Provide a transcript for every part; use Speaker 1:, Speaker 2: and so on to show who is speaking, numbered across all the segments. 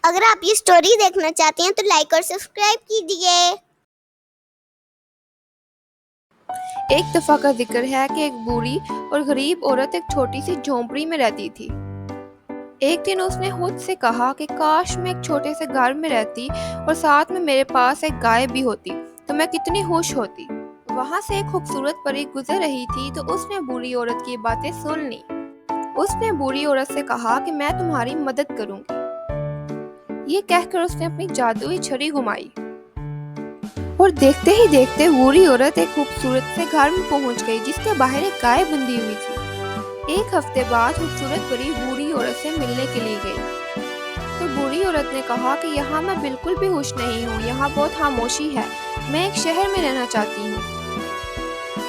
Speaker 1: اگر آپ یہ سٹوری دیکھنا چاہتے ہیں تو لائک اور سبسکرائب کیجیے۔
Speaker 2: ایک دفعہ کا ذکر ہے کہ ایک بوڑھی اور غریب عورت ایک چھوٹی سی جھونپڑی میں رہتی تھی۔ ایک دن اس نے خود سے کہا کہ کاش میں ایک چھوٹے سے گھر میں رہتی اور ساتھ میں میرے پاس ایک گائے بھی ہوتی تو میں کتنی خوش ہوتی۔ وہاں سے ایک خوبصورت پری گزر رہی تھی تو اس نے بوڑھی عورت کی باتیں سن لی۔ اس نے بوڑھی عورت سے کہا کہ میں تمہاری مدد کروں گی۔ یہ کہہ کر اس نے اپنی جادوئی چھری گھمائی اور دیکھتے ہی دیکھتے بوڑھی عورت ایک خوبصورت سے گھر میں پہنچ گئی جس کے باہر ایک گائے بندھی ہوئی تھی۔ ایک ہفتے بعد خوبصورت پری بوڑھی عورت سے ملنے کے لیے گئی تو بوڑھی عورت نے کہا کہ یہاں میں بالکل بھی خوش نہیں ہوں، یہاں بہت خاموشی ہے، میں ایک شہر میں رہنا چاہتی ہوں۔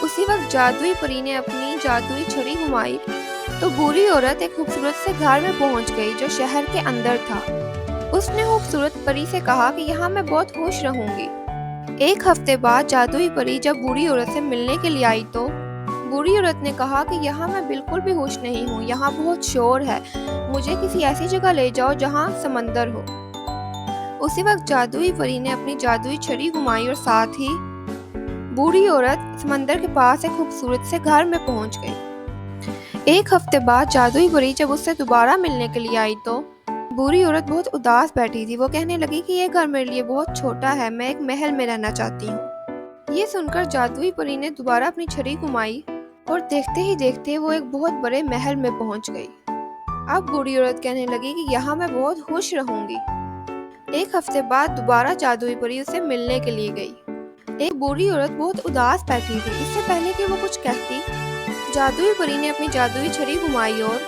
Speaker 2: اسی وقت جادوئی پری نے اپنی جادوئی چھری گھمائی تو بوڑھی عورت ایک خوبصورت سے گھر میں پہنچ گئی جو شہر کے اندر تھا۔ اس نے خوبصورت پری سے کہا کہ یہاں میں بہت خوش رہوں گی۔ ایک ہفتے بعد جادوئی پری جب بوڑھی عورت سے ملنے کے لیے آئی تو بوڑھی عورت نے کہا کہ یہاں میں بالکل بھی خوش نہیں ہوں، یہاں بہت شور ہے، مجھے کسی ایسی جگہ لے جاؤ جہاں سمندر ہو۔ اسی وقت جادوئی پری نے اپنی جادوئی چھری گھمائی اور ساتھ ہی بوڑھی عورت سمندر کے پاس ایک خوبصورت سے گھر میں پہنچ گئی۔ ایک ہفتے بعد جادوئی پری جب اس سے دوبارہ ملنے کے لیے آئی تو بوڑھی عورت بہت اداس بیٹھی تھی۔ وہ کہنے لگی کہ یہ گھر میرے لیے بہت چھوٹا ہے، میں ایک محل میں رہنا چاہتی ہوں۔ یہ سن کر جادوئی پری نے دوبارہ اپنی چھری گھمائی اور دیکھتے ہی دیکھتے وہ ایک بہت بڑے محل میں پہنچ گئی۔ اب بوڑھی عورت کہنے لگی کہ یہاں میں بہت خوش رہوں گی۔ ایک ہفتے بعد دوبارہ جادوئی پری اسے ملنے کے لیے گئی۔ ایک بوڑھی عورت بہت اداس بیٹھی تھی۔ اس سے پہلے کہ وہ کچھ کہتی، جادوئی پری نے اپنی جادوئی چھری گھمائی اور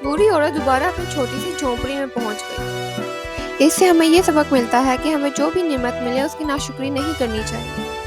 Speaker 2: بوڑھی عورت دوبارہ اپنی چھوٹی سی جھونپڑی میں پہنچ گئی۔ اس سے ہمیں یہ سبق ملتا ہے کہ ہمیں جو بھی نعمت ملے اس کی ناشکری نہیں کرنی چاہیے۔